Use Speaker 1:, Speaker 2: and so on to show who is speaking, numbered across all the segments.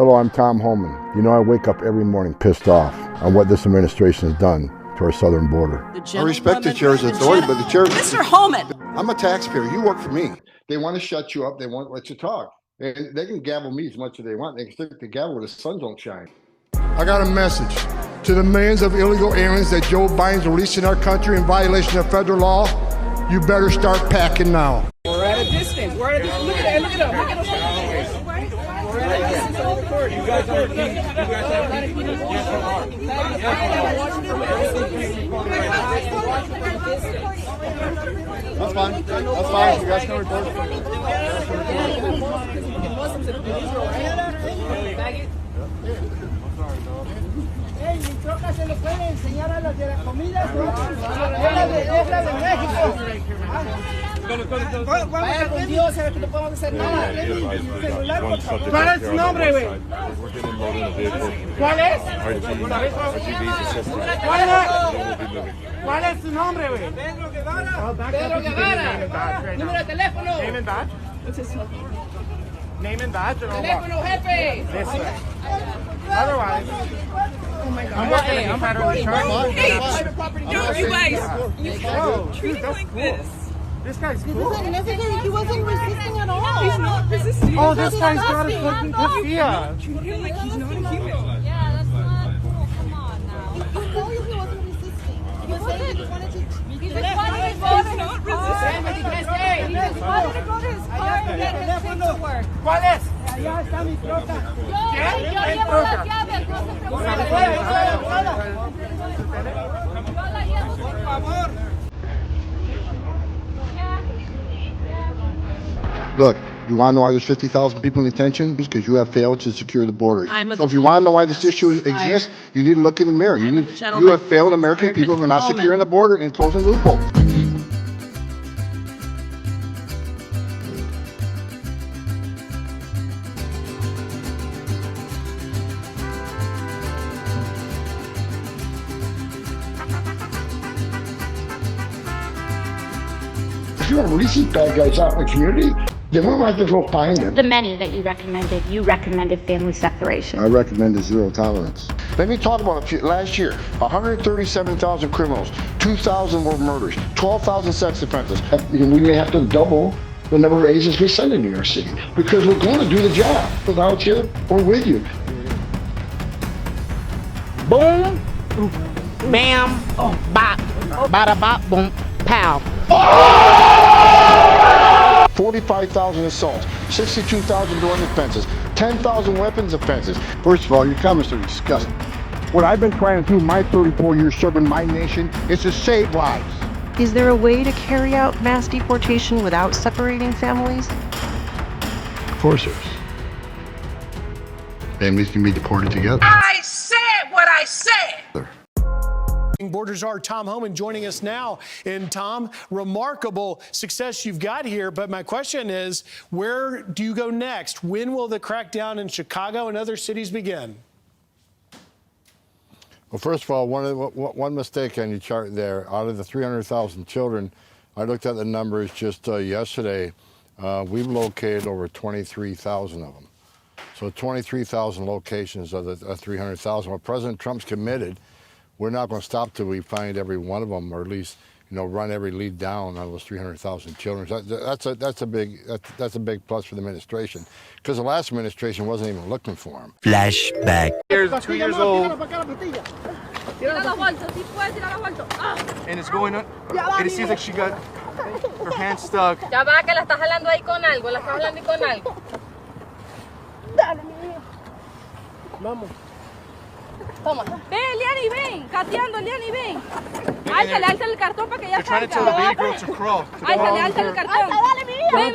Speaker 1: Hello, I'm Tom Homan. You know, I wake up every morning pissed off on what this administration has done to our southern border.
Speaker 2: I respect the chair's authority, but the chair...
Speaker 3: Mr. Homan!
Speaker 2: I'm a taxpayer. You work for me. They want to shut you up. They won't let you talk. And they can gavel me as much as they want. They can stick the gavel where the sun don't shine. I got a message to the millions of illegal aliens that Joe Biden's releasing our country in violation of federal law. You better start packing now.
Speaker 3: We're at a distance. We're at a distance. Look at that. Look at them. Look at us. We're at a distance. You guys are king.
Speaker 2: That's fine. That's fine. You guys can report.
Speaker 4: Hey, mi troca se lo puede enseñar a las de la comida, es la de México. Vaya con Dios, a ver que no podemos hacer nada. ¿Cuál es su nombre, güey? ¿Cuál es? ¿Cuál es su nombre, güey? Pedro Guevara. Pedro Guevara. Número de teléfono.
Speaker 5: Name and badge?
Speaker 4: What's his name?
Speaker 5: Name and badge and all
Speaker 4: Teléfono, jefe.
Speaker 5: This way. Otherwise,
Speaker 4: Oh my God.
Speaker 5: I'm not going to be federally charged.
Speaker 3: No, you guys.
Speaker 5: Oh,
Speaker 3: Treat him like this.
Speaker 5: this guy's
Speaker 6: He
Speaker 5: cool.
Speaker 6: wasn't resisting at all.
Speaker 3: He's not resisting.
Speaker 5: Oh, this guy's got a fucking tortilla.
Speaker 3: Treat him like he's not a human.
Speaker 6: Yeah, that's not cool. Come on now. You know he wasn't resisting. He was saying he just wanted to. He just wanted to go to his car. He just wanted to go to his car and get his thing to work.
Speaker 5: ¿Cuál es?
Speaker 4: Allá está mi troca.
Speaker 6: Yo llevo las llaves, no se preocupe. Yo la llevo, por favor.
Speaker 2: Look, you want to know why there's 50,000 people in detention? Because you have failed to secure the border. So if you want to know why this issue exists, you need to look in the mirror. You have failed American people for not securing the border and closing loopholes. If you're releasing bad guys out in the community, then we might as well find them.
Speaker 7: The many that you recommended family separation.
Speaker 2: I recommend a zero tolerance. Let me talk about a few. Last year, 137,000 criminals, 2,000 were murders, 12,000 sex offenses. We may have to double the number of agents we send in New York City because we're going to do the job. Without you, we're with you.
Speaker 8: Boom, bam, bop, bada bop, boom, pow.
Speaker 2: 45,000 assaults, 62,000 drug offenses, 10,000 weapons offenses. First of all, your comments are disgusting. What I've been trying to do my 34 years serving my nation is to save lives.
Speaker 9: Is there a way to carry out mass deportation without separating families?
Speaker 2: Of course there is. Families can be deported together.
Speaker 3: I said what I said.
Speaker 10: Borders are Tom Homan joining us now. And Tom, remarkable success you've got here. But my question is, where do you go next? When will the crackdown in Chicago and other cities begin?
Speaker 1: Well, first of all, one mistake on your chart there. Out of the 300,000 children, I looked at the numbers just yesterday. We've located over 23,000 of them. So 23,000 locations of the 300,000. Well, President Trump's committed. We're not going to stop till we find every one of them, or at least, run every lead down on those 300,000 children. That's a big plus for the administration, because the last administration wasn't even looking for them.
Speaker 5: Flashback. Here's 2 years old. And it's going on. And it seems like she got her hand stuck.
Speaker 6: Ya va, que la estás jalando ahí con algo, la estás jalando ahí con algo.
Speaker 4: Dale, mi hijo. Vamos.
Speaker 6: Toma. Ven, Liani, ven. Cateando, Liani, ven. Álzale el cartón para que ya
Speaker 5: They're trying to tell the baby girl to crawl.
Speaker 6: Álzale el cartón.
Speaker 4: Dale, mi hijo.
Speaker 6: Ven,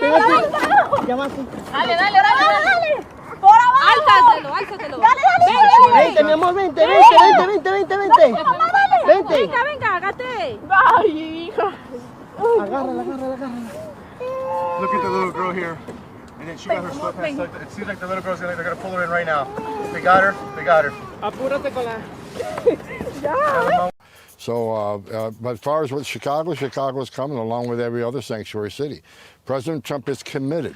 Speaker 4: Ya va.
Speaker 6: Dale, órale. Por abajo. Álzatelo. Dale.
Speaker 4: Vente, mi amor, vente.
Speaker 6: Venga, agate.
Speaker 4: Ay, hija. Agárrala.
Speaker 5: Look at the little girl here. And then she got her sweatpants stuck. It seems like the little girl's they're gonna pull her in right now. They got her.
Speaker 4: Apúrate con la.
Speaker 1: So, but as far as with Chicago is coming along with every other sanctuary city. President Trump is committed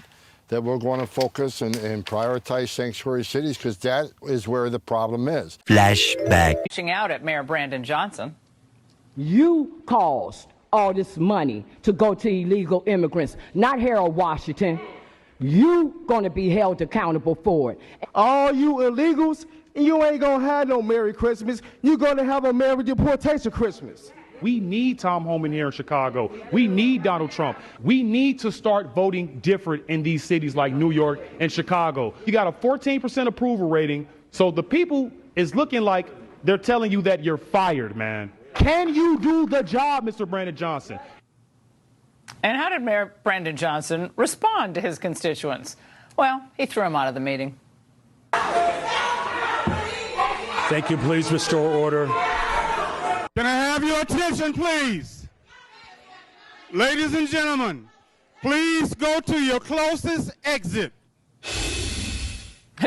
Speaker 1: that we're going to focus and prioritize sanctuary cities because that is where the problem is.
Speaker 11: Flashback.
Speaker 3: Reaching out at Mayor Brandon Johnson.
Speaker 12: You caused all this money to go to illegal immigrants, not Harold Washington. You gonna be held accountable for it.
Speaker 5: All you illegals, you ain't gonna have no Merry Christmas. You're gonna have a Merry Deportation Christmas.
Speaker 13: We need Tom Homan here in Chicago. We need Donald Trump. We need to start voting different in these cities like New York and Chicago. You got a 14% approval rating, so the people is looking like they're telling you that you're fired, man. Can you do the job, Mr. Brandon Johnson?
Speaker 3: And how did Mayor Brandon Johnson respond to his constituents? Well, he threw him out of the meeting.
Speaker 13: Thank you. Please restore order.
Speaker 14: Can I have your attention, please? Ladies and gentlemen, please go to your closest exit.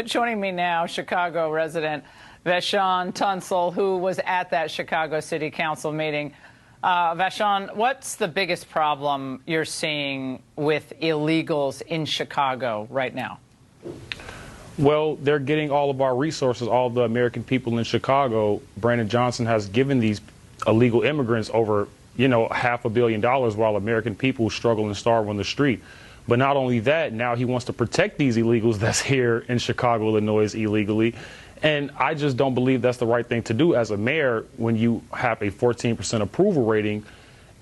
Speaker 3: Joining me now, Chicago resident Vashon Tunsil, who was at that Chicago City Council meeting. Vashon, what's the biggest problem you're seeing with illegals in Chicago right now?
Speaker 13: Well, they're getting all of our resources, all the American people in Chicago. Brandon Johnson has given these illegal immigrants over, $500 million while American people struggle and starve on the street. But not only that, now he wants to protect these illegals that's here in Chicago, Illinois, illegally. And I just don't believe that's the right thing to do as a mayor when you have a 14% approval rating.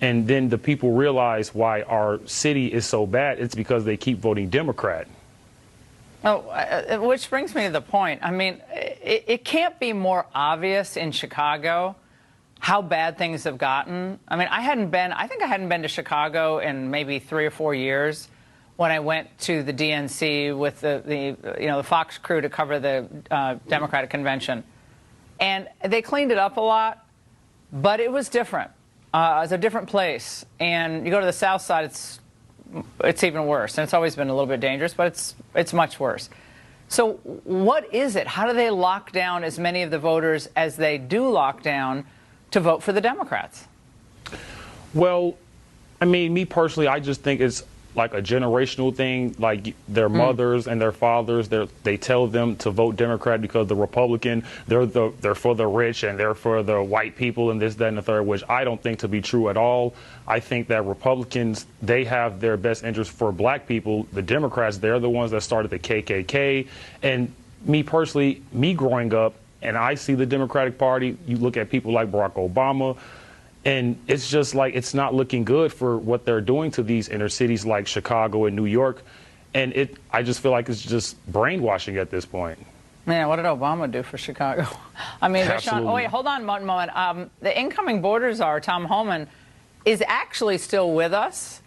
Speaker 13: And then the people realize why our city is so bad. It's because they keep voting Democrat.
Speaker 3: Oh, which brings me to the point. I mean, it can't be more obvious in Chicago how bad things have gotten. I mean, I think I hadn't been to Chicago in maybe 3 or 4 years when I went to the DNC with the Fox crew to cover the Democratic convention. And they cleaned it up a lot, but it was different. It's a different place. And you go to the South Side, it's even worse. And it's always been a little bit dangerous, but it's much worse. So what is it? How do they lock down as many of the voters as they do lock down to vote for the Democrats?
Speaker 13: Well, I mean, me personally, I just think it's like a generational thing. Like their mothers and their fathers, they tell them to vote Democrat because the Republican, they're for the rich and they're for the white people and this, that, and the third, which I don't think to be true at all. I think that Republicans, they have their best interest for black people. The Democrats, they're the ones that started the KKK. And me personally, me growing up, and I see the Democratic Party, you look at people like Barack Obama, and it's just like it's not looking good for what they're doing to these inner cities like Chicago and New York. And I just feel like it's just brainwashing at this point.
Speaker 3: Man, what did Obama do for Chicago? I mean, Vashon, oh, wait, hold on one moment. The incoming border czar, Tom Homan, is actually still with us.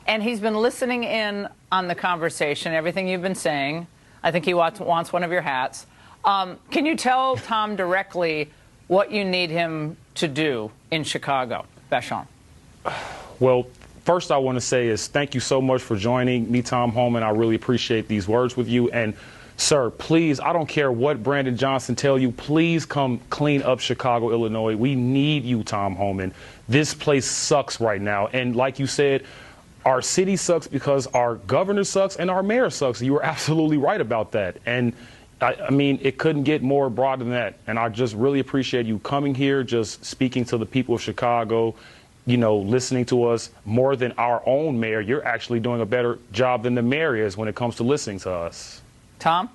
Speaker 3: And he's been listening in on the conversation, everything you've been saying. I think he wants one of your hats. Can you tell Tom directly what you need him to do in Chicago? Vashon.
Speaker 13: Well, first I want to say is thank you so much for joining me, Tom Homan. I really appreciate these words with you. And, sir, please, I don't care what Brandon Johnson tell you, please come clean up Chicago, Illinois. We need you, Tom Homan. This place sucks right now. And like you said, our city sucks because our governor sucks and our mayor sucks. You were absolutely right about that. And I mean, it couldn't get more broad than that. And I just really appreciate you coming here, just speaking to the people of Chicago, listening to us more than our own mayor. You're actually doing a better job than the mayor is when it comes to listening to us.
Speaker 3: Tom?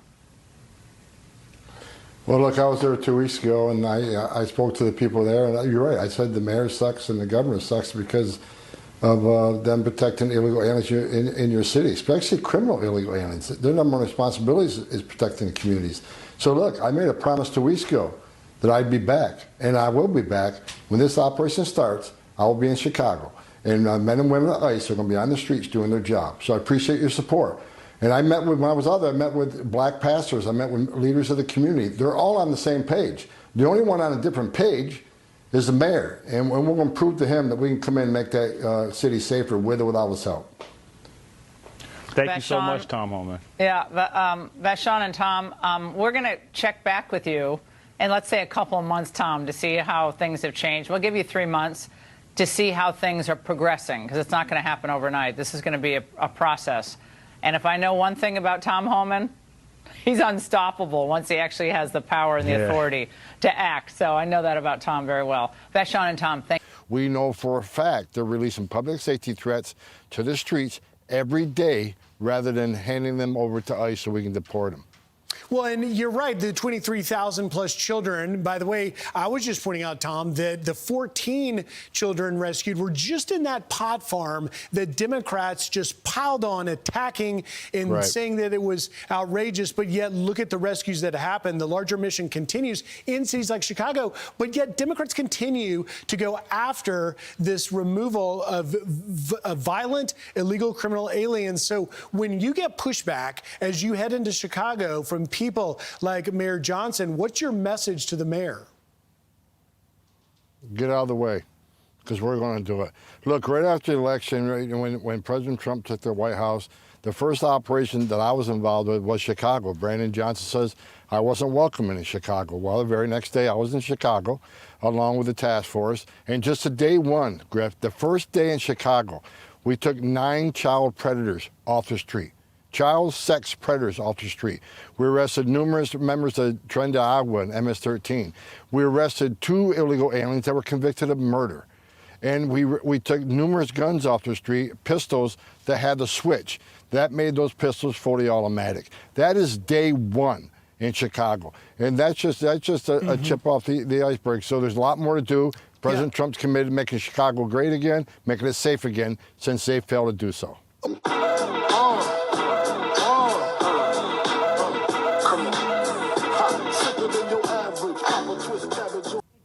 Speaker 1: Well, look, I was there 2 weeks ago, and I spoke to the people there, and you're right. I said the mayor sucks and the governor sucks because of them protecting illegal aliens in your city, especially criminal illegal aliens. Their number one responsibility is protecting the communities. So look, I made a promise 2 weeks ago that I'd be back, and I will be back. When this operation starts, I will be in Chicago. And men and women at ICE are going to be on the streets doing their job. So I appreciate your support. And when I was out there, I met with black pastors. I met with leaders of the community. They're all on the same page. The only one on a different page is the mayor. And we're going to prove to him that we can come in and make that city safer with or without his help.
Speaker 13: Thank you so much, Tom Homan.
Speaker 3: Yeah, Vashon and Tom, we're going to check back with you in, let's say, a couple of months, Tom, to see how things have changed. We'll give you 3 months to see how things are progressing, because it's not going to happen overnight. This is going to be a process. And if I know one thing about Tom Homan, he's unstoppable once he actually has the power and the authority to act. So I know that about Tom very well. That's Sean and Tom. Thank you.
Speaker 1: We know for a fact they're releasing public safety threats to the streets every day rather than handing them over to ICE so we can deport them.
Speaker 10: Well, and you're right, the 23,000 plus children. By the way, I was just pointing out, Tom, that the 14 children rescued were just in that pot farm that Democrats just piled on, attacking and saying that it was outrageous. But yet, look at the rescues that happened. The larger mission continues in cities like Chicago. But yet, Democrats continue to go after this removal of violent, illegal criminal aliens. So when you get pushback as you head into Chicago from people like Mayor Johnson, what's your message to the mayor?
Speaker 1: Get out of the way, because we're going to do it. Look, right after the election, when President Trump took the White House, the first operation that I was involved with was Chicago. Brandon Johnson says I wasn't welcome in Chicago. Well, the very next day I was in Chicago along with the task force. And just the day one, Griff, the first day in Chicago, we took 9 child predators off the street. Child sex predators off the street. We arrested numerous members of Tren de Agua and MS-13. We arrested 2 illegal aliens that were convicted of murder. And we took numerous guns off the street, pistols that had the switch. That made those pistols fully automatic. That is day one in Chicago. And that's just a chip off the iceberg. So there's a lot more to do. President Trump's committed to making Chicago great again, making it safe again, since they failed to do so.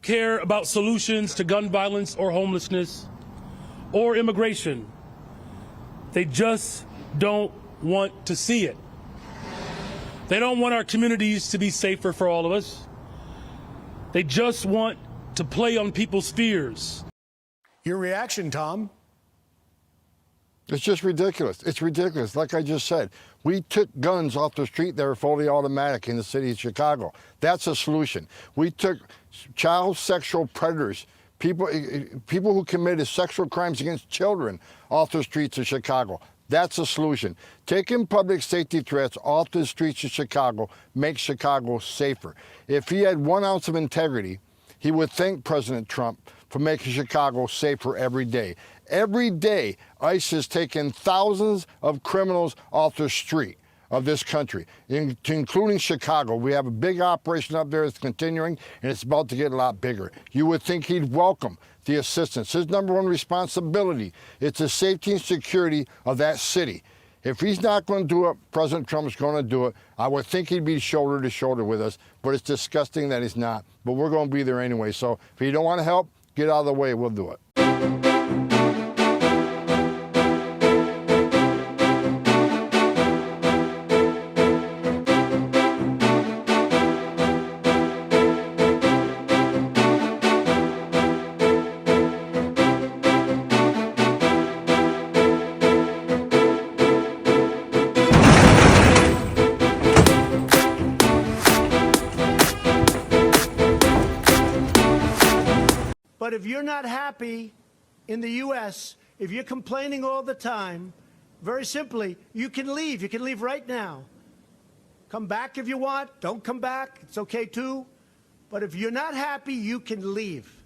Speaker 11: Care about solutions to gun violence or homelessness or immigration. They just don't want to see it. They don't want our communities to be safer for all of us. They just want to play on people's fears.
Speaker 10: Your reaction, Tom?
Speaker 1: It's just ridiculous. It's ridiculous. Like I just said, we took guns off the street that were fully automatic in the city of Chicago. That's a solution. We took child sexual predators, people who committed sexual crimes against children off the streets of Chicago. That's a solution. Taking public safety threats off the streets of Chicago makes Chicago safer. If he had 1 ounce of integrity, he would thank President Trump for making Chicago safer every day. Every day, ICE is taking thousands of criminals off the street of this country, including Chicago. We have a big operation up there that's continuing, and it's about to get a lot bigger. You would think he'd welcome the assistance. His #1 responsibility is the safety and security of that city. If he's not going to do it, President Trump is going to do it. I would think he'd be shoulder to shoulder with us, but it's disgusting that he's not. But we're going to be there anyway. So if you don't want to help, get out of the way. We'll do it.
Speaker 15: But if you're not happy in the U.S., if you're complaining all the time, very simply, you can leave. You can leave right now. Come back if you want. Don't come back. It's okay, too. But if you're not happy, you can leave.